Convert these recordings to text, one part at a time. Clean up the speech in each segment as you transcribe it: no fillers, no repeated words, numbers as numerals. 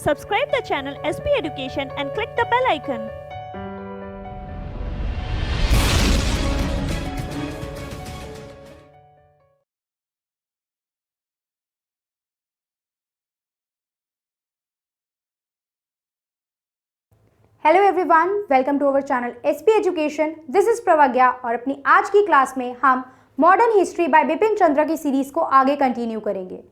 Subscribe the channel SB Education and click the bell icon. Hello everyone, welcome to our channel SP education. This is Pravagya और अपनी आज की class में हम modern history by Bipin Chandra की series को आगे कंटिन्यू करेंगे।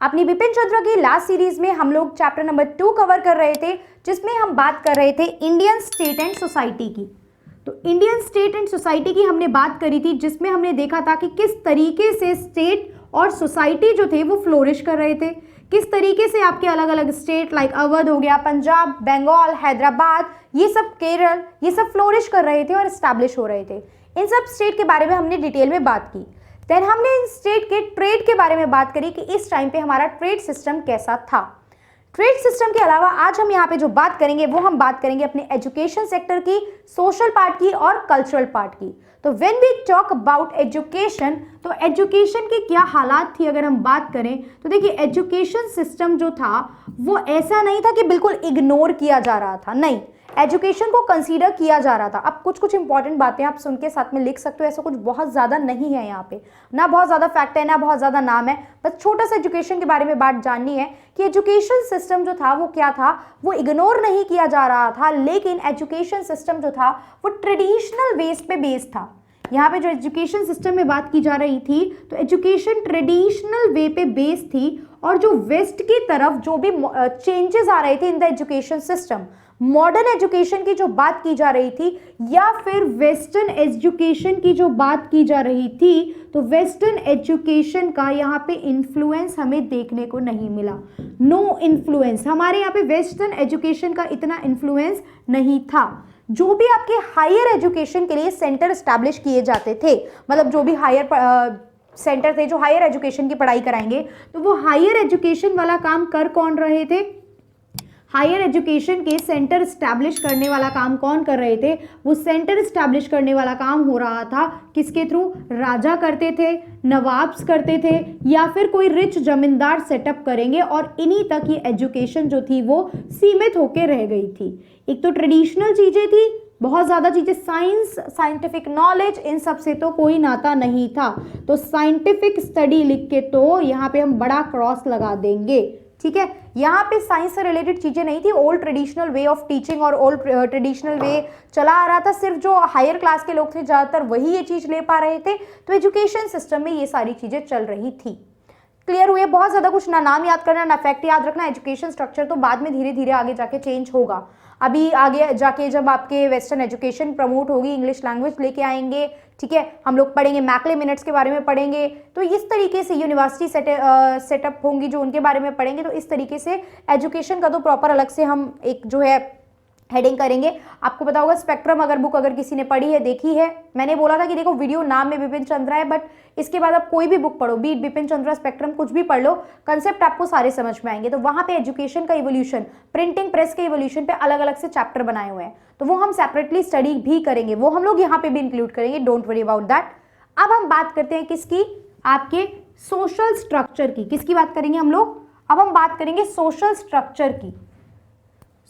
अपनी बिपिन चंद्र की लास्ट सीरीज में हम लोग चैप्टर नंबर 2 कवर कर रहे थे, जिसमें हम बात कर रहे थे इंडियन स्टेट एंड सोसाइटी की। तो इंडियन स्टेट एंड सोसाइटी की हमने बात करी थी, जिसमें हमने देखा था कि किस तरीके से स्टेट और सोसाइटी जो थे वो फ्लोरिश कर रहे थे, किस तरीके से आपके अलग अलग स्टेट लाइक अवध हो गया, पंजाब, बंगाल, हैदराबाद, ये सब केरल, ये सब फ्लोरिश कर रहे थे और एस्टैब्लिश हो रहे थे। इन सब स्टेट के बारे में हमने डिटेल में बात की। देन हमने इन स्टेट के ट्रेड के बारे में बात करी कि इस टाइम पे हमारा ट्रेड सिस्टम कैसा था। ट्रेड सिस्टम के अलावा आज हम यहाँ पे जो बात करेंगे वो हम बात करेंगे अपने एजुकेशन सेक्टर की, सोशल पार्ट की और कल्चरल पार्ट की। तो when we talk about education, तो एजुकेशन की क्या हालात थी अगर हम बात करें तो देखिए, एजुकेशन सिस्टम जो था वो ऐसा नहीं था कि बिल्कुल इग्नोर किया जा रहा था, नहीं, एजुकेशन को कंसीडर किया जा रहा था। अब कुछ कुछ इंपॉर्टेंट बातें आप सुन के साथ में लिख सकते हो, ऐसा कुछ बहुत ज़्यादा नहीं है यहाँ पे, ना बहुत ज़्यादा फैक्ट है ना बहुत ज़्यादा नाम है, बस छोटा सा एजुकेशन के बारे में बात जाननी है कि एजुकेशन सिस्टम जो था वो क्या था। वो इग्नोर नहीं किया जा रहा था, लेकिन एजुकेशन सिस्टम जो था वो ट्रेडिशनल बेस पे बेस्ड था। यहाँ पे जो एजुकेशन सिस्टम में बात की जा रही थी तो एजुकेशन ट्रेडिशनल वे पे बेस्ड थी, और जो वेस्ट की तरफ जो भी चेंजेस आ रहे थे in the education system, modern education की जो बात की जा रही थी या फिर वेस्टर्न एजुकेशन की जो बात की जा रही थी, तो वेस्टर्न एजुकेशन का यहाँ पे इन्फ्लुएंस हमें देखने को नहीं मिला। नो इन्फ्लुएंस, हमारे यहाँ पे वेस्टर्न एजुकेशन का इतना इन्फ्लुएंस नहीं था। जो भी आपके हायर एजुकेशन के लिए सेंटर एस्टैब्लिश किए जाते थे, मतलब जो भी हायर सेंटर थे जो हायर एजुकेशन की पढ़ाई कराएंगे, तो वो हायर एजुकेशन वाला काम कर कौन रहे थे? हायर एजुकेशन के सेंटर स्टैब्लिश करने वाला काम कौन कर रहे थे? वो सेंटर स्टैब्लिश करने वाला काम हो रहा था किसके थ्रू? राजा करते थे, नवाब्स करते थे, या फिर कोई रिच जमींदार सेटअप करेंगे, और इन्हीं तक ये एजुकेशन जो थी वो सीमित होकर रह गई थी। एक तो ट्रेडिशनल चीज़ें थी, बहुत ज़्यादा चीज़ें, साइंस, साइंटिफिक नॉलेज, इन सब से तो कोई नाता नहीं था। तो साइंटिफिक स्टडी लिख के तो यहाँ पे हम बड़ा क्रॉस लगा देंगे, ठीक है। यहाँ पे साइंस से रिलेटेड चीज़ें नहीं थी, old traditional way of teaching और ओल्ड ट्रेडिशनल वे चला आ रहा था। सिर्फ जो हायर क्लास के लोग थे ज़्यादातर वही ये चीज़ ले पा रहे थे, तो एजुकेशन सिस्टम में ये सारी चीज़ें चल रही थी। क्लियर हुए? बहुत ज़्यादा कुछ ना नाम याद करना ना फैक्ट याद रखना। एजुकेशन स्ट्रक्चर तो बाद में धीरे धीरे आगे जाके चेंज होगा। अभी आगे जाके जब आपके वेस्टर्न एजुकेशन प्रमोट होगी, इंग्लिश लैंग्वेज लेके आएंगे, ठीक है, हम लोग पढ़ेंगे, मैकले मिनट्स के बारे में पढ़ेंगे, तो इस तरीके से यूनिवर्सिटी सेटअप होंगी जो उनके बारे में पढ़ेंगे। तो इस तरीके से एजुकेशन का तो प्रॉपर अलग से हम एक जो है हेडिंग करेंगे। आपको पता होगा स्पेक्ट्रम अगर बुक अगर किसी ने पढ़ी है, देखी है, मैंने बोला था कि देखो वीडियो नाम में बिपिन चंद्रा है, बट इसके बाद आप कोई भी बुक पढ़ो, बीट बिपिन चंद्रा, स्पेक्ट्रम, कुछ भी पढ़ लो, कंसेप्ट आपको सारे समझ में आएंगे। तो वहां पे एजुकेशन का इवोल्यूशन, प्रिंटिंग प्रेस के इवोल्यूशन पे अलग अलग से चैप्टर बनाए हुए हैं, तो वो हम सेपरेटली स्टडी भी करेंगे, वो हम लोग यहाँ पे भी इंक्लूड करेंगे, डोंट वरी अबाउट दैट। अब हम बात करते हैं किसकी? आपके सोशल स्ट्रक्चर की। किसकी बात करेंगे हम लोग? अब हम बात करेंगे सोशल स्ट्रक्चर की।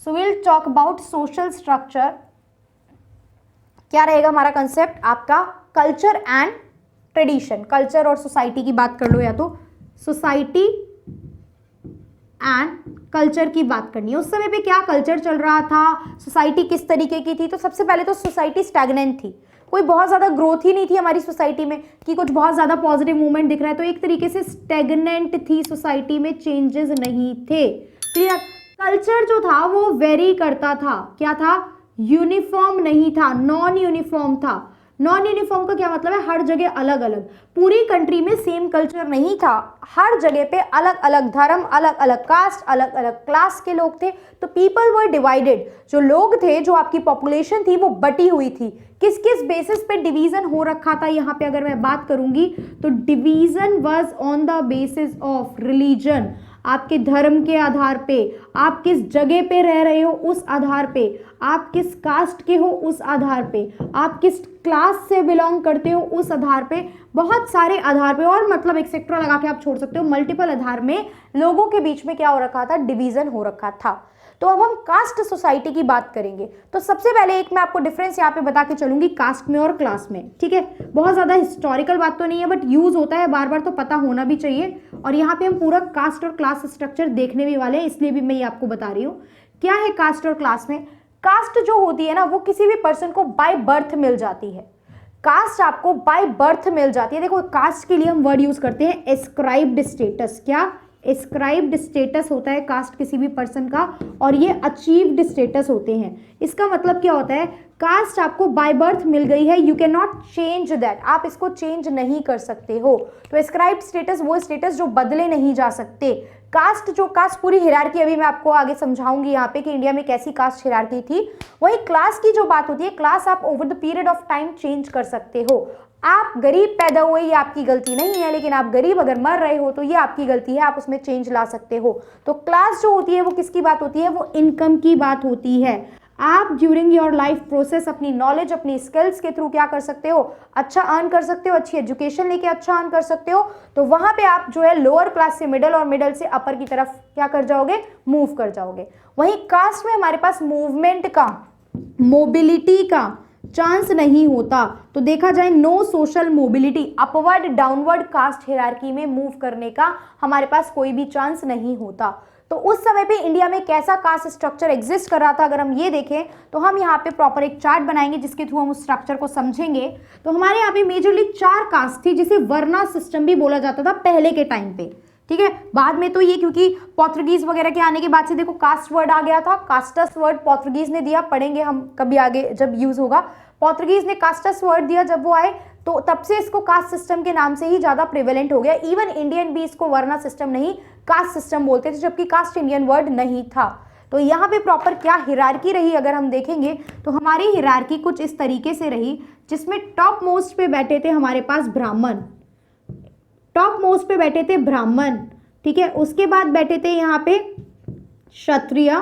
So will talk about social structure. क्या रहेगा हमारा कंसेप्ट? आपका कल्चर एंड ट्रेडिशन, कल्चर और सोसाइटी की बात कर लो, या तो सोसाइटी एंड कल्चर की बात करनी है। उस समय पे क्या कल्चर चल रहा था, सोसाइटी किस तरीके की थी? तो सबसे पहले तो सोसाइटी स्टैग्नेंट थी, कोई बहुत ज़्यादा ग्रोथ ही नहीं थी हमारी सोसाइटी में कि कुछ बहुत ज़्यादा पॉजिटिव मूवमेंट दिख रहा है। तो एक तरीके से स्टैग्नेंट थी सोसाइटी में, चेंजेस नहीं थे। क्लियर? कल्चर जो था वो वेरी करता था। क्या था? यूनिफॉर्म नहीं था, नॉन यूनिफॉर्म था। नॉन यूनिफॉर्म का क्या मतलब है? हर जगह अलग अलग, पूरी कंट्री में सेम कल्चर नहीं था, हर जगह पे अलग अलग धर्म, अलग अलग कास्ट, अलग अलग क्लास के लोग थे। तो पीपल वर डिवाइडेड, जो लोग थे, जो आपकी पॉपुलेशन थी वो बटी हुई थी। किस किस बेसिस पे डिवीजन हो रखा था? यहाँ पे अगर मैं बात करूंगी तो division was on the basis of religion, आपके धर्म के आधार पे, आप किस जगह पे रह रहे हो उस आधार पे, आप किस कास्ट के हो उस आधार पे, आप किस क्लास से बिलोंग करते हो उस आधार पे, बहुत सारे आधार पे, और मतलब एक्सेट्रा लगा के आप छोड़ सकते हो, मल्टीपल आधार में लोगों के बीच में क्या हो रखा था, डिवीजन हो रखा था। तो अब हम कास्ट सोसाइटी की बात करेंगे। तो सबसे पहले एक मैं आपको डिफरेंस यहाँ पे बता के चलूंगी कास्ट में और क्लास में, ठीक है। बहुत ज्यादा हिस्टोरिकल बात तो नहीं है, बट यूज होता है बार बार, तो पता होना भी चाहिए। और यहाँ पे हम पूरा कास्ट और क्लास स्ट्रक्चर देखने भी वाले हैं, इसलिए भी मैं ये आपको बता रही हूँ क्या है कास्ट और क्लास में। कास्ट जो होती है ना, वो किसी भी पर्सन को बाय बर्थ मिल जाती है। कास्ट आपको बाय बर्थ मिल जाती है। देखो कास्ट के लिए हम वर्ड यूज करते हैं एस्क्राइब्ड स्टेटस। क्या? एस्क्राइब्ड स्टेटस होता है कास्ट किसी भी पर्सन का, और ये अचीव्ड स्टेटस होते हैं। इसका मतलब क्या होता है, कास्ट आपको बाय बर्थ मिल गई है, you can not change that, आप इसको चेंज नहीं कर सकते हो। तो एस्क्राइब्ड स्टेटस वो स्टेटस जो बदले नहीं जा सकते। कास्ट पूरी हिरार्की अभी मैं आपको आगे समझाऊंगी यहाँ पे कि इंडिया में कैसी कास्ट हिरार्की थी। वही क्लास की जो बात होती है, क्लास आप over the period of time change कर सकते हो। आप गरीब पैदा हुए ये आपकी गलती नहीं है, लेकिन आप गरीब अगर मर रहे हो तो ये आपकी गलती है, आप उसमें चेंज ला सकते हो। तो क्लास जो होती है वो किसकी बात होती है, वो इनकम की बात होती है। आप ड्यूरिंग योर लाइफ प्रोसेस अपनी नॉलेज अपनी स्किल्स के थ्रू क्या कर सकते हो, अच्छा अर्न कर सकते हो, अच्छी एजुकेशन लेके अच्छा अर्न कर सकते हो। तो वहां पे आप जो है लोअर क्लास से मिडिल और मिडिल से अपर की तरफ क्या कर जाओगे, मूव कर जाओगे। वहीं कास्ट में हमारे पास मूवमेंट का, मोबिलिटी का चांस नहीं होता। तो देखा जाए no social mobility, upward downward caste hierarchy में मूव करने का हमारे पास कोई भी चांस नहीं होता। तो उस समय पे इंडिया में कैसा कास्ट स्ट्रक्चर एग्जिस्ट कर रहा था, अगर हम ये देखें तो हम यहाँ पे प्रॉपर एक चार्ट बनाएंगे जिसके थ्रू हम उस स्ट्रक्चर को समझेंगे। तो हमारे यहाँ पे मेजरली 4 कास्ट थी, जिसे वर्ना सिस्टम भी बोला जाता था पहले के टाइम पे, ठीक है। बाद में तो ये क्योंकि पोर्तुगीज वगैरह के आने के बाद से देखो कास्ट वर्ड आ गया था, कास्टस वर्ड पोर्तुगीज ने दिया, पढ़ेंगे हम कभी आगे जब यूज होगा। पोर्तुगीज ने कास्टस वर्ड दिया जब वो आए, तो तब से इसको कास्ट सिस्टम के नाम से ही ज्यादा प्रिवेलेंट हो गया। इवन इंडियन भी इसको वर्ना सिस्टम नहीं कास्ट सिस्टम बोलते थे, जबकि कास्ट इंडियन वर्ड नहीं था। तो यहाँ पे प्रॉपर क्या हिरार्की रही अगर हम देखेंगे तो हमारी हिरार्की कुछ इस तरीके से रही, जिसमें टॉप मोस्ट पे बैठे थे हमारे पास ब्राह्मण, टॉप मोस्ट पे बैठे थे ब्राह्मण, ठीक है। उसके बाद बैठे थे यहाँ पे क्षत्रिय,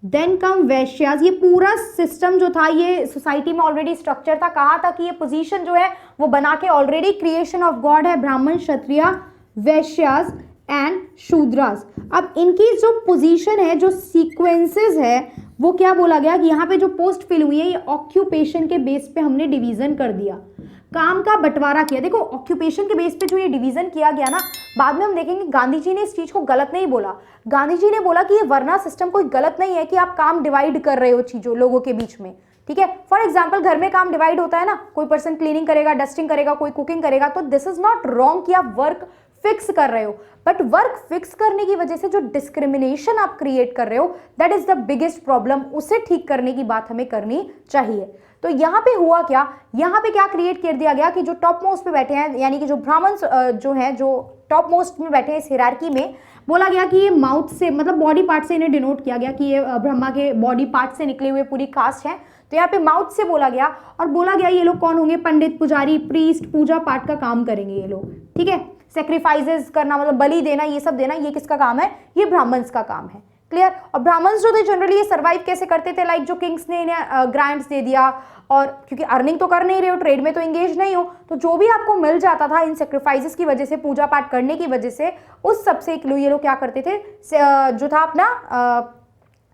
देन कम वैश्यास। ये पूरा सिस्टम जो था ये सोसाइटी में ऑलरेडी स्ट्रक्चर था। कहा था कि ये पोजीशन जो है वो बना के ऑलरेडी क्रिएशन ऑफ गॉड है, ब्राह्मण, क्षत्रिय, वैश्यास एंड शूद्रास। अब इनकी जो पोजीशन है, जो सीक्वेंसेस है, वो क्या बोला गया कि यहाँ पे जो पोस्ट फिल हुई है ये ऑक्यूपेशन के बेस पे हमने डिवीजन कर दिया, काम का बंटवारा किया। देखो ऑक्यूपेशन के बेस पे जो ये डिवीजन किया गया ना, बाद में हम देखेंगे गांधी जी ने इस चीज को गलत नहीं बोला। गांधी जी ने बोला कि ये वर्ना सिस्टम कोई गलत नहीं है कि आप काम डिवाइड कर रहे हो चीजों लोगों के बीच में, ठीक है। फॉर एग्जाम्पल घर में काम डिवाइड होता है ना, कोई पर्सन क्लीनिंग करेगा, डस्टिंग करेगा, कोई कुकिंग करेगा, तो दिस इज नॉट रॉन्ग कि आप वर्क फिक्स कर रहे हो, बट वर्क फिक्स करने की वजह से जो डिस्क्रिमिनेशन आप क्रिएट कर रहे हो that is the biggest problem. उसे ठीक करने की बात हमें करनी चाहिए। तो यहाँ पे हुआ क्या, यहाँ पे क्या क्रिएट कर दिया गया कि जो टॉप मोस्ट पे बैठे हैं, यानी कि जो ब्राह्मण जो हैं, जो टॉप मोस्ट में बैठे हैं इस हिरार्की में, बोला गया कि ये माउथ से मतलब बॉडी पार्ट से इन्हें डिनोट किया गया कि ये ब्रह्मा के बॉडी पार्ट से निकले हुए पूरी कास्ट है। तो यहाँ पे माउथ से बोला गया, और बोला गया ये लोग कौन होंगे, पंडित, पुजारी, प्रीस्ट, पूजा पाठ का काम करेंगे ये लोग, ठीक है। सेक्रीफाइसेस करना मतलब बलि देना, ये सब देना, ये किसका काम है, ये ब्राह्मण्स का काम है, क्लियर। और ब्राह्मण्स जो थे जनरली ये सर्वाइव कैसे करते थे, लाइक जो किंग्स ने इन्हें ग्रांट्स दे दिया, और क्योंकि अर्निंग तो कर नहीं रहे हो, ट्रेड में तो एंगेज नहीं हो, तो जो भी आपको मिल जाता था इन सेक्रीफाइसेस की वजह से, पूजा पाठ करने की वजह से, उस सबसे ये लोग क्या करते थे, जो था अपना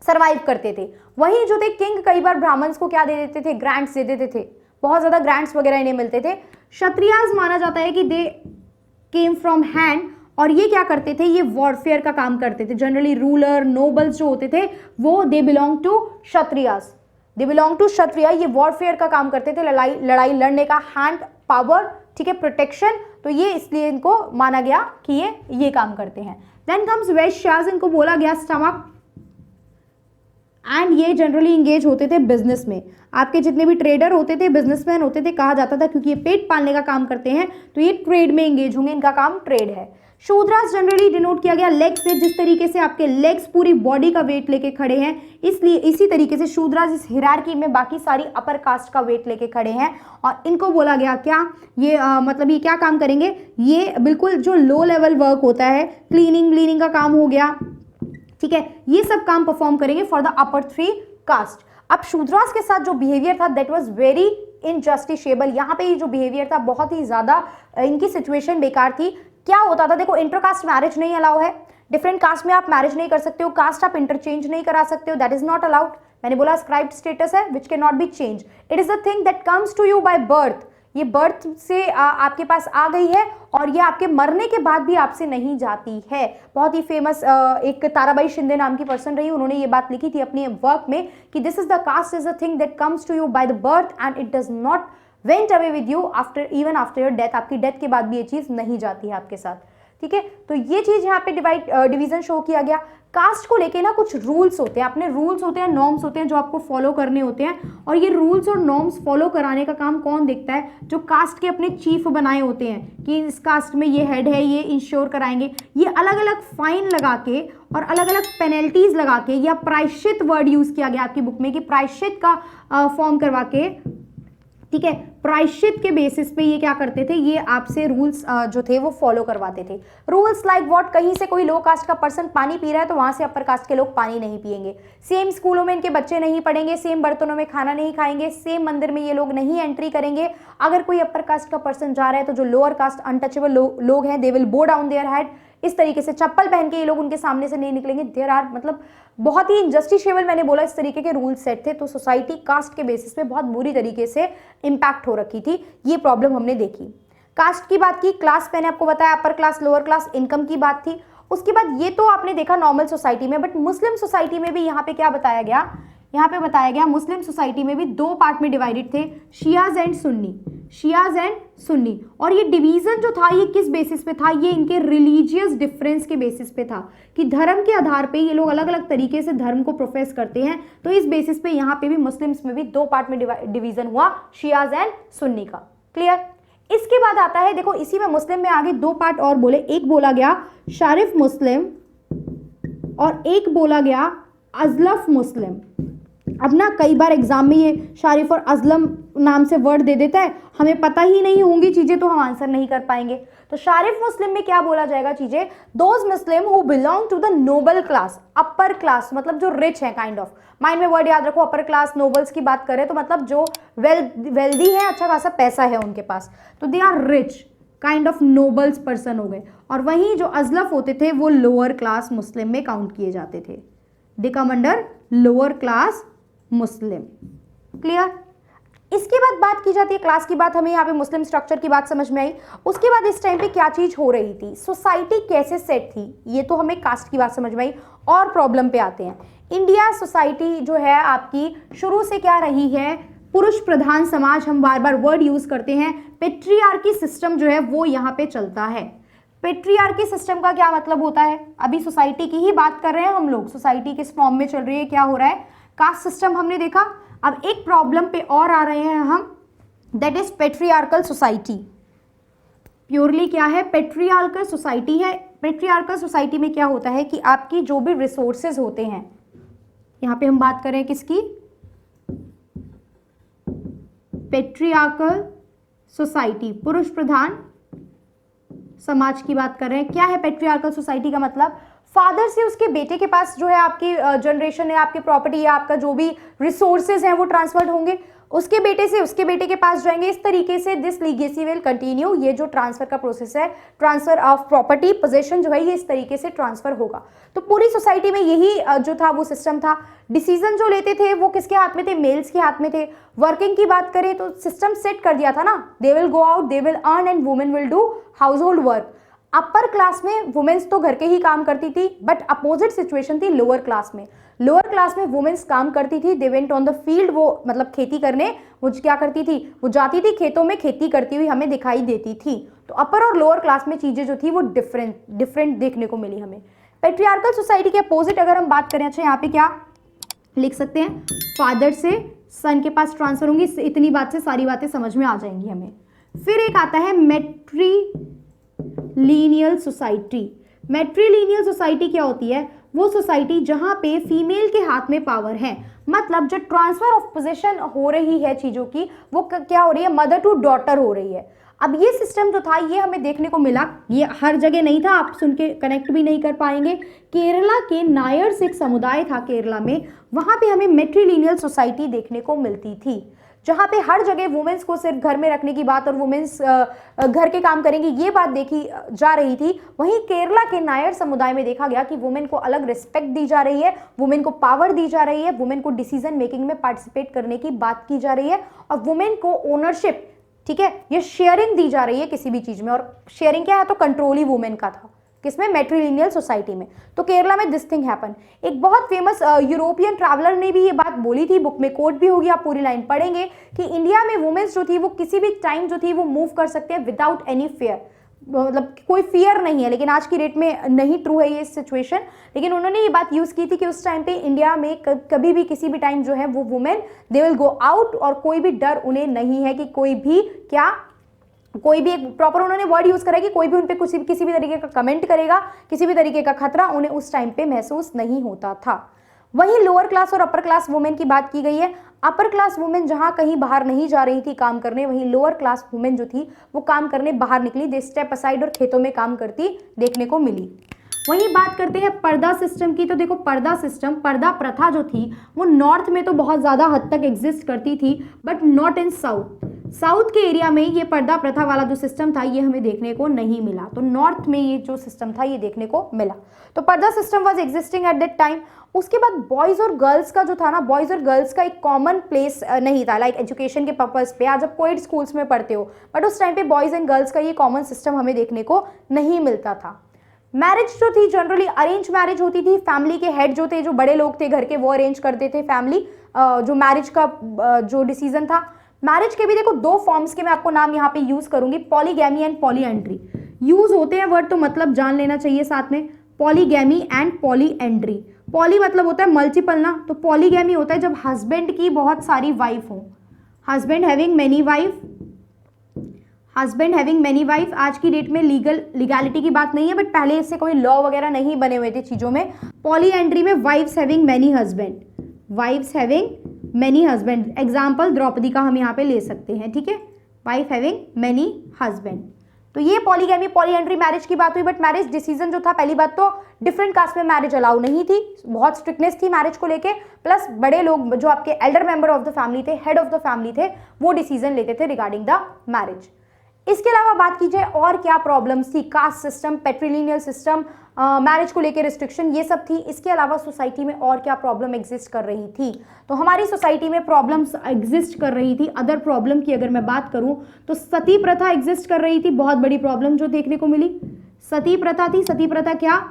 सर्वाइव करते थे। वहीं जो थे किंग कई बार ब्राह्मण्स को क्या दे देते थे, ग्रांट्स दे देते थे, बहुत ज्यादा ग्रांट्स वगैरह इन्हें मिलते थे। क्षत्रियास माना जाता है कि दे केम फ्रॉम हैंड, और ये क्या करते थे, ये वॉरफेयर का काम करते थे। जनरली रूलर नोबल्स जो होते थे वो they belong to Kshatriyas, they belong to Kshatriya. ये वॉरफेयर का काम करते थे, लड़ाई लड़ने का, हैंड पावर, ठीक है, प्रोटेक्शन। तो ये इसलिए इनको माना गया कि ये काम करते हैं। देन कम्स वैश्यास, इनको बोला गया स्टमक, एंड ये जनरली इंगेज होते थे बिजनेस में। आपके जितने भी ट्रेडर होते थे, बिजनेसमैन होते थे, कहा जाता था क्योंकि ये पेट पालने का काम करते हैं तो ये ट्रेड में इंगेज होंगे, इनका काम ट्रेड है। शूद्रास जनरली डिनोट किया गया लेग से, जिस तरीके से आपके लेग्स पूरी बॉडी का वेट लेके खड़े हैं, इसलिए इसी तरीके से शूद्रास इस हिरार्की में बाकी सारी अपर कास्ट का वेट लेके खड़े हैं। और इनको बोला गया क्या, ये मतलब ये क्या काम करेंगे, ये बिल्कुल जो लो लेवल वर्क होता है, क्लीनिंग का काम हो गया, ठीक है, ये सब काम परफॉर्म करेंगे फॉर द अपर 3 कास्ट। अब शूद्रास के साथ जो बिहेवियर था दैट वाज वेरी इनजस्टिसेबल। यहाँ पे ये जो बिहेवियर था बहुत ही ज्यादा इनकी सिचुएशन बेकार थी। क्या होता था, देखो इंटरकास्ट मैरिज नहीं अलाउ है, डिफरेंट कास्ट में आप मैरिज नहीं कर सकते हो, कास्ट आप इंटरचेंज नहीं करा सकते हो, दैट इज नॉट अलाउड। मैंने बोला स्क्राइब्ड स्टेटस है which can not be change, it is the thing that comes to you by birth. ये बर्थ से आपके पास आ गई है और ये आपके मरने के बाद भी आपसे नहीं जाती है। बहुत ही फेमस एक ताराबाई शिंदे नाम की पर्सन रही, उन्होंने ये बात लिखी थी अपने वर्क में कि this is the caste is the thing that comes to you by the birth and it does not went away with you after even after your death. आपकी डेथ के बाद भी ये चीज नहीं जाती है आपके साथ, ठीक है। तो ये चीज यहाँ पे डिवीजन शो किया गया। कास्ट को लेके ना कुछ रूल्स होते हैं, अपने रूल्स होते हैं, नॉर्म्स होते हैं जो आपको फॉलो करने होते हैं, और ये रूल्स और नॉर्म्स फॉलो कराने का काम कौन देखता है, जो कास्ट के अपने चीफ बनाए होते हैं कि इस कास्ट में ये हेड है, ये इंश्योर कराएंगे। ये अलग अलग फाइन लगा के और अलग अलग पेनल्टीज लगा के, या प्रायश्चित वर्ड यूज किया गया आपकी बुक में कि प्रायश्चित का फॉर्म करवा के, ठीक है, प्रायश्चित के बेसिस पे ये क्या करते थे, ये आपसे रूल्स जो थे वो फॉलो करवाते थे। रूल्स लाइक व्हाट, कहीं से कोई लो कास्ट का पर्सन पानी पी रहा है तो वहां से अपर कास्ट के लोग पानी नहीं पिएंगे, सेम स्कूलों में इनके बच्चे नहीं पढ़ेंगे, सेम बर्तनों में खाना नहीं खाएंगे, सेम मंदिर में ये लोग नहीं एंट्री करेंगे। अगर कोई अपर कास्ट का पर्सन जा रहा है तो जो लोअर कास्ट अनटचेबल लोग हैं दे विल बो डाउन देयर हेड। इस तरीके से चप्पल पहन के ये लोग उनके सामने से नहीं निकलेंगे। देयर आर मतलब बहुत ही इनजस्टिसेबल, मैंने बोला इस तरीके के रूल सेट थे। तो सोसाइटी कास्ट के बेसिस पे बहुत बुरी तरीके से इंपैक्ट हो रखी थी, ये प्रॉब्लम हमने देखी। कास्ट की बात की, क्लास मैंने आपको बताया upper class lower class, income की बात थी। उसके बाद ये तो आपने देखा नॉर्मल सोसाइटी में, बट मुस्लिम सोसाइटी में भी यहाँ पे क्या बताया गया, यहाँ पे बताया गया मुस्लिम सोसाइटी में भी 2 पार्ट में डिवाइडेड थे, Shias and Sunni, Shias and Sunni. और ये डिवीजन जो था ये किस बेसिस पे था, ये इनके रिलीजियस डिफरेंस के बेसिस पे था कि धर्म के आधार पे ये लोग अलग अलग तरीके से धर्म को प्रोफेस करते हैं। तो इस बेसिस पे यहाँ पे भी मुस्लिम्स में भी 2 पार्ट में डिवीजन हुआ, शियाज एंड सुन्नी का। क्लियर। इसके बाद आता है, देखो इसी में मुस्लिम में आगे 2 पार्ट और बोले, एक बोला गया शारिफ मुस्लिम और एक बोला गया अजलफ मुस्लिम। अब ना कई बार एग्जाम में ये शारिफ और अजलम नाम से वर्ड दे देता है, हमें पता ही नहीं होंगी चीजें तो हम आंसर नहीं कर पाएंगे। तो शारिफ मुस्लिम में क्या बोला जाएगा चीजें, those Muslim who belong to the noble class, upper class मतलब जो रिच है काइंड ऑफ। माइंड में वर्ड याद रखो, अपर क्लास नोबल्स की बात करें तो मतलब जो वेल्दी है, अच्छा खासा पैसा है उनके पास, तो they are rich kind of nobles person हो गए। और वहीं जो अजलफ होते थे वो लोअर क्लास मुस्लिम में काउंट किए जाते थे, दे कम अंडर लोअर क्लास मुस्लिम। क्लियर। इसके बाद बात की जाती है क्लास की बात, हमें यहाँ पे मुस्लिम स्ट्रक्चर की बात समझ में आई। उसके बाद इस टाइम पे क्या चीज हो रही थी, सोसाइटी कैसे सेट थी, ये तो हमें कास्ट की बात समझ में आई। और प्रॉब्लम पे आते हैं, इंडिया सोसाइटी जो है आपकी शुरू से क्या रही है, पुरुष प्रधान समाज, हम बार बार वर्ड यूज करते हैं, पेट्रियार्की सिस्टम जो है वो यहाँ पे चलता है। पेट्रियार्की सिस्टम का क्या मतलब होता है, अभी सोसाइटी की ही बात कर रहे हैं हम लोग, सोसाइटी किस फॉर्म में चल रही है, क्या हो रहा है, कास्ट सिस्टम हमने देखा। अब एक प्रॉब्लम पे और आ रहे हैं हम, that is patriarchal society. Purely क्या है, पेट्रियार्कल सोसाइटी है। पेट्रियार्कल सोसाइटी में क्या होता है कि आपकी जो भी रिसोर्सेज होते हैं, यहां पे हम बात करें किसकी, पेट्रियार्कल सोसाइटी, पुरुष प्रधान समाज की बात कर रहे हैं। क्या है पेट्रियार्कल सोसाइटी का मतलब, फादर से उसके बेटे के पास जो है आपकी जनरेशन है, आपकी प्रॉपर्टी या आपका जो भी रिसोर्सेज हैं वो ट्रांसफर होंगे, उसके बेटे से उसके बेटे के पास जाएंगे। इस तरीके से दिस लीगेसी विल कंटिन्यू, ये जो ट्रांसफर का प्रोसेस है, ट्रांसफर ऑफ प्रॉपर्टी पोजेशन जो है ये इस तरीके से ट्रांसफर होगा। तो पूरी सोसाइटी में यही जो था वो सिस्टम था। डिसीजन जो लेते थे वो किसके हाथ में थे, मेल्स के हाथ में थे। वर्किंग की बात करें तो सिस्टम सेट कर दिया था ना, they will go out, they will earn and women will do house hold work. Upper class में वुमेन्स तो घर के ही काम करती थी, बट अपोजिट सिचुएशन थी लोअर क्लास में। लोअर क्लास में वुमेन्स काम करती थी, they went on the field, वो मतलब खेती करने, वो क्या करती थी, वो जाती थी खेतों में, खेती करती हुई हमें दिखाई देती थी। तो अपर और लोअर क्लास में चीजें जो थी वो डिफरेंट देखने को मिली हमें। पेट्रियार्कल सोसाइटी के अपोजिट अगर हम बात करें, अच्छा यहाँ पे क्या लिख सकते हैं, फादर से सन के पास ट्रांसफर होंगी। इतनी बात से सारी बातें समझ में आ जाएंगी हमें। फिर एक आता है मैट्रीलिनियल सोसाइटी। मैट्रीलिनियल सोसाइटी क्या होती है, वो सोसाइटी जहां पे फीमेल के हाथ में पावर है, मतलब जो ट्रांसफर ऑफ पोजीशन हो रही है चीजों की, वो क्या हो रही है, मदर टू डॉटर हो रही है। अब ये सिस्टम जो था ये हमें देखने को मिला, ये हर जगह नहीं था, आप सुन के कनेक्ट भी नहीं कर पाएंगे। केरला के नायर्स एक समुदाय था केरला में, वहाँ पे हमें मैट्रिलिनियल सोसाइटी देखने को मिलती थी, जहाँ पे हर जगह वुमेन्स को सिर्फ घर में रखने की बात और वुमेन्स घर के काम करेंगी ये बात देखी जा रही थी। वहीं केरला के नायर समुदाय में देखा गया कि वुमेन को अलग रिस्पेक्ट दी जा रही है, वुमेन को पावर दी जा रही है, वुमेन को डिसीजन मेकिंग में पार्टिसिपेट करने की बात की जा रही है और वुमेन को ओनरशिप, ठीक है, ये शेयरिंग दी जा रही है किसी भी चीज में। और शेयरिंग क्या है, तो कंट्रोल ही वुमेन का था, किसमें, मैट्रिलिनियल सोसाइटी में। तो केरला में दिस थिंग हैपन। एक बहुत फेमस यूरोपियन ट्रैवलर ने भी ये बात बोली थी, बुक में कोट भी होगी, आप पूरी लाइन पढ़ेंगे कि इंडिया में वुमेन्स जो थी वो किसी भी टाइम जो थी वो मूव कर सकते हैं विदाउट एनी फेयर, मतलब कोई फियर नहीं है। लेकिन आज की डेट में नहीं ट्रू है ये सिचुएशन, लेकिन उन्होंने ये बात यूज की थी कि उस टाइम पे इंडिया में कभी भी किसी भी टाइम जो है वो women they will go out और कोई भी डर उन्हें नहीं है कि कोई भी क्या, कोई भी एक प्रॉपर उन्होंने वर्ड यूज करा कि कोई भी उन पे किसी भी तरीके का कमेंट करेगा, किसी भी तरीके का खतरा उन्हें उस टाइम पे महसूस नहीं होता था। वहीं लोअर क्लास और अपर क्लास वुमेन की बात की गई है। अपर क्लास वुमेन जहां कहीं बाहर नहीं जा रही थी काम करने, वहीं लोअर क्लास वुमेन जो थी वो काम करने बाहर निकली, दे स्टेप असाइड और खेतों में काम करती देखने को मिली। वहीं बात करते हैं पर्दा सिस्टम की, तो देखो पर्दा सिस्टम, पर्दा प्रथा जो थी वो नॉर्थ में तो बहुत ज़्यादा हद तक एग्जिस्ट करती थी, but not in south. South के एरिया में ये पर्दा प्रथा वाला जो सिस्टम था ये हमें देखने को नहीं मिला, तो नॉर्थ में ये जो सिस्टम था ये देखने को मिला। तो पर्दा system was existing at that time. उसके बाद बॉयज़ और गर्ल्स का जो था ना, बॉयज़ और गर्ल्स का एक कॉमन प्लेस नहीं था, लाइक एजुकेशन के पर्पज़ पे। आज आप कोएड स्कूल्स में पढ़ते हो, बट उस टाइम पे बॉयज़ एंड गर्ल्स का ये कॉमन सिस्टम हमें देखने को नहीं मिलता था। मैरिज जो थी जनरली अरेंज मैरिज होती थी, फैमिली के हेड जो थे, जो बड़े लोग थे घर के, वो अरेंज करते थे फैमिली जो मैरिज का जो डिसीजन था। मैरिज के भी देखो दो फॉर्म्स के मैं आपको नाम यहाँ पे यूज करूंगी, पॉलीगैमी एंड पॉलीएंड्री। यूज होते हैं वर्ड तो मतलब जान लेना चाहिए साथ में, पॉलीगैमी एंड पॉलीएंड्री। पॉली मतलब होता है मल्टीपल ना, तो पॉलीगैमी होता है जब हस्बैंड की बहुत सारी वाइफ हो, husband having many wife, husband having many wife. आज की डेट में लीगैलिटी की बात नहीं है, बट पहले इससे कोई लॉ वगैरह नहीं बने हुए थे चीज़ों में। पॉलीएंड्री में wives having many husband, wives having many husband. Example Draupadi का हम यहाँ पे ले सकते हैं, ठीक है, वाइफ हैविंग मेनी हस्बैंड। तो ये पॉलीगैमी पॉलीएंड्री मैरिज की बात हुई। बट मैरिज डिसीजन जो था, पहली बात तो डिफरेंट कास्ट में मैरिज अलाउ नहीं थी, बहुत स्ट्रिक्टनेस थी मैरिज को लेके, प्लस बड़े लोग जो आपके Elder member of the family थे, हेड ऑफ द फैमिली थे, वो डिसीजन लेते थे रिगार्डिंग द मैरिज। इसके अलावा बात की जाए और क्या प्रॉब्लम्स थी, कास्ट सिस्टम, पैट्रिलिनियल सिस्टम, मैरिज को लेकर रिस्ट्रिक्शन, ये सब थी। इसके अलावा सोसाइटी में और क्या प्रॉब्लम एग्जिस्ट कर रही थी, तो हमारी सोसाइटी में प्रॉब्लम्स एग्जिस्ट कर रही थी। अदर प्रॉब्लम की अगर मैं बात करूं तो सती प्रथा एग्जिस्ट कर रही थी, बहुत बड़ी प्रॉब्लम जो देखने को मिली सती प्रथा थी। सती प्रथा क्या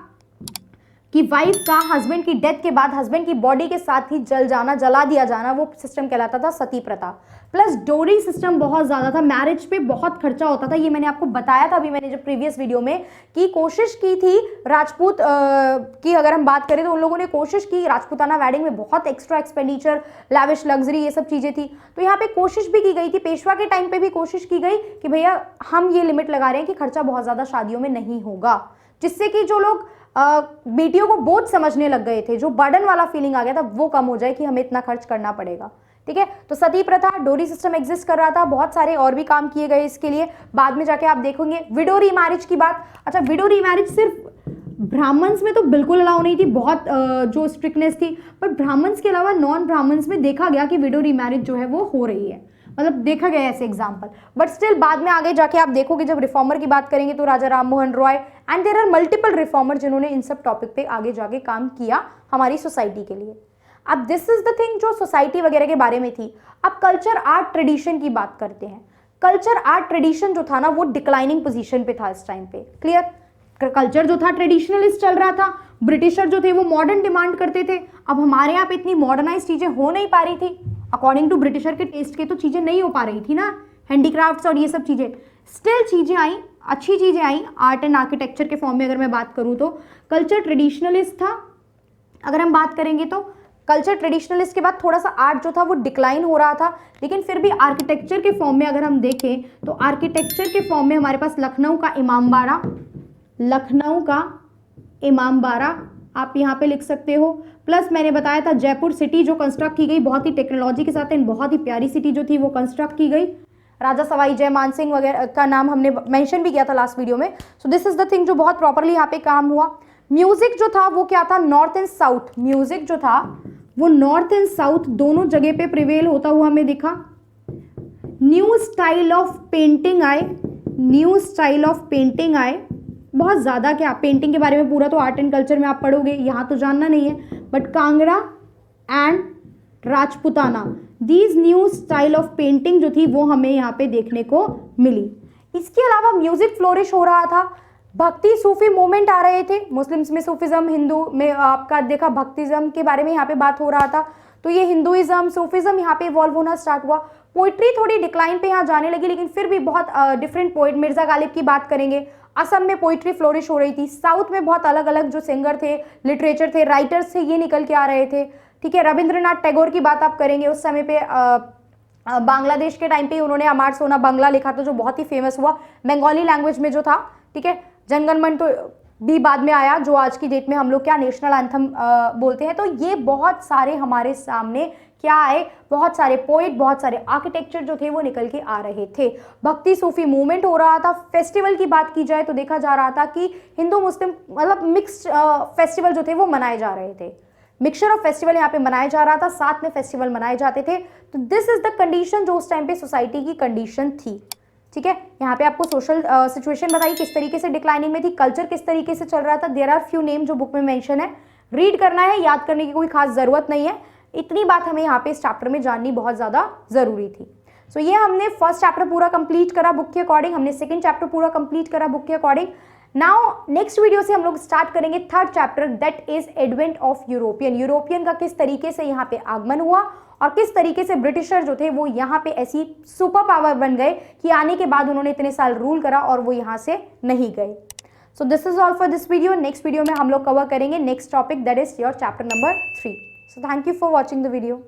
कि वाइफ का हस्बैंड की डेथ के बाद हस्बैंड की बॉडी के साथ ही जल जाना, जला दिया जाना, वो सिस्टम कहलाता था सती प्रथा। प्लस डोरी सिस्टम बहुत ज़्यादा था, मैरिज पे बहुत खर्चा होता था, ये मैंने आपको बताया था अभी मैंने जब प्रीवियस वीडियो में कि कोशिश की थी राजपूत की अगर हम बात करें तो उन लोगों ने कोशिश की, राजपूताना वेडिंग में बहुत एक्स्ट्रा एक्सपेंडिचर, लैविश लग्जरी, ये सब चीज़ें थी। तो यहाँ पे कोशिश भी की गई थी, पेशवा के टाइम पे भी कोशिश की गई कि भैया हम ये लिमिट लगा रहे हैं कि खर्चा बहुत ज़्यादा शादियों में नहीं होगा, जिससे कि जो लोग बेटियों को बोझ समझने लग गए थे, जो बर्डन वाला फीलिंग आ गया था, वो कम हो जाए कि हमें इतना खर्च करना पड़ेगा। ठीक है, तो सती प्रथा, डोरी सिस्टम एग्जिस्ट कर रहा था, बहुत सारे और भी काम किए गए इसके लिए, बाद में जाके आप देखोगे। विडो रीमैरिज की बात, अच्छा विडो रीमैरिज सिर्फ ब्राह्मण्स में तो बिल्कुल अलाउ नहीं थी, बहुत जो स्ट्रिक्टनेस थी, बट ब्राह्मण्स के अलावा नॉन ब्राह्मण्स में देखा गया कि विडो रीमैरिज जो है वो हो रही है, मतलब देखा गया ऐसे एग्जाम्पल। बट स्टिल बाद में आगे जाके आप देखोगे जब रिफॉर्मर की बात करेंगे तो Raja Ram Mohan Roy and there are multiple reformer जिन्होंने इन सब टॉपिक पे आगे जाके काम किया हमारी सोसाइटी के लिए। अब दिस इज द थिंग जो सोसाइटी वगैरह के बारे में थी। अब कल्चर आर्ट ट्रेडिशन की बात करते हैं। कल्चर आर्ट ट्रेडिशन जो था ना वो डिक्लाइनिंग पोजीशन पे था इस टाइम पे, क्लियर। कल्चर जो था ट्रेडिशनलिस्ट चल रहा था, ब्रिटिशर जो थे वो मॉडर्न डिमांड करते थे। अब हमारे यहाँ पे इतनी मॉडर्नाइज चीजें हो नहीं पा रही थी, अकॉर्डिंग टू ब्रिटिशर के टेस्ट के तो चीजें नहीं हो पा रही थी ना, हैंडीक्राफ्ट्स और ये सब चीजें। स्टिल चीजें आई, अच्छी चीजें आई आर्ट एंड आर्किटेक्चर के फॉर्म में। अगर मैं बात करूँ तो कल्चर ट्रेडिशनलिस्ट था, अगर हम बात करेंगे तो कल्चर ट्रेडिशनलिस्ट के बाद थोड़ा सा आर्ट जो था वो डिक्लाइन हो रहा था, लेकिन फिर भी आर्किटेक्चर के फॉर्म में अगर हम देखें तो आर्किटेक्चर के फॉर्म में हमारे पास लखनऊ का इमामबाड़ा, लखनऊ का इमामबाड़ा आप यहाँ पे लिख सकते हो। प्लस मैंने बताया था जयपुर सिटी जो कंस्ट्रक्ट की गई बहुत ही टेक्नोलॉजी के साथ एंड बहुत ही प्यारी सिटी जो थी वो कंस्ट्रक्ट की गई। राजा सवाई जय मान सिंह वगैरह का नाम हमने मेंशन भी किया था लास्ट वीडियो में। So this is the thing जो बहुत प्रॉपरली यहाँ पे काम हुआ। म्यूजिक जो था वो क्या था, नॉर्थ एंड साउथ, म्यूजिक जो था वो नॉर्थ एंड साउथ दोनों जगह पे प्रिवेल होता हुआ हमें दिखा। न्यू स्टाइल ऑफ पेंटिंग आए, न्यू स्टाइल ऑफ पेंटिंग आए, बहुत ज़्यादा क्या, पेंटिंग के बारे में पूरा तो आर्ट एंड कल्चर में आप पढ़ोगे, यहाँ तो जानना नहीं है, but Kangra and Rajputana, these new style of painting जो थी वो हमें यहाँ पे देखने को मिली। इसके अलावा म्यूजिक फ्लोरिश हो रहा था, भक्ति सूफी मूवमेंट आ रहे थे, मुस्लिम्स में सूफिज्म, हिंदू में आपका देखा भक्तिज्म के बारे में यहाँ पे बात हो रहा था, तो ये हिंदुइज्म सूफिज्म यहाँ पे इवॉल्व होना स्टार्ट हुआ। पोइट्री थोड़ी डिक्लाइन पे यहाँ जाने लगी, लेकिन फिर भी बहुत डिफरेंट पोइट, मिर्जा गालिब की बात करेंगे, असम में पोइट्री फ्लोरिश हो रही थी, साउथ में बहुत अलग अलग जो सिंगर थे, लिटरेचर थे, राइटर्स थे, ये निकल के आ रहे थे, ठीक है। रविंद्रनाथ टैगोर की बात आप करेंगे, उस समय पे बांग्लादेश के टाइम पे उन्होंने अमार सोना बांग्ला लिखा था जो बहुत ही फेमस हुआ, बंगाली लैंग्वेज में जो था, ठीक है। जनगण मन तो भी बाद में आया, जो आज की डेट में हम लोग क्या नेशनल एंथम बोलते हैं। तो ये बहुत सारे हमारे सामने क्या आए, बहुत सारे पोइट, बहुत सारे आर्किटेक्चर जो थे वो निकल के आ रहे थे। भक्ति सूफी मूवमेंट हो रहा था। फेस्टिवल की बात की जाए तो देखा जा रहा था कि हिंदू मुस्लिम मतलब मिक्स्ड फेस्टिवल जो थे वो मनाए जा रहे थे, मिक्सचर ऑफ फेस्टिवल यहाँ पे मनाया जा रहा था, साथ में फेस्टिवल मनाए जाते थे। तो दिस इज द कंडीशन जो उस टाइम पे सोसाइटी की कंडीशन थी, ठीक है। यहाँ पे आपको सोशल सिचुएशन बताई किस तरीके से डिक्लाइनिंग में थी, कल्चर किस तरीके से चल रहा था। देयर आर फ्यू नेम जो बुक में मेंशन है, रीड करना है, याद करने की कोई खास जरूरत नहीं है, इतनी बात हमें यहाँ पे इस चैप्टर में जाननी बहुत ज्यादा जरूरी थी। सो ये हमने फर्स्ट चैप्टर पूरा कंप्लीट करा बुक के अकॉर्डिंग, हमने सेकंड चैप्टर पूरा कंप्लीट करा बुक के अकॉर्डिंग। नाउ नेक्स्ट वीडियो से हम लोग स्टार्ट करेंगे third chapter, that is advent of European. European का किस तरीके से यहाँ पे आगमन हुआ और किस तरीके से ब्रिटिशर जो थे वो यहाँ पे ऐसी सुपर पावर बन गए कि आने के बाद उन्होंने इतने साल रूल करा और वो यहाँ से नहीं गए। So this is all for this video. Next video में हम लोग कवर करेंगे next topic, that is your chapter number 3। So thank you for watching the video.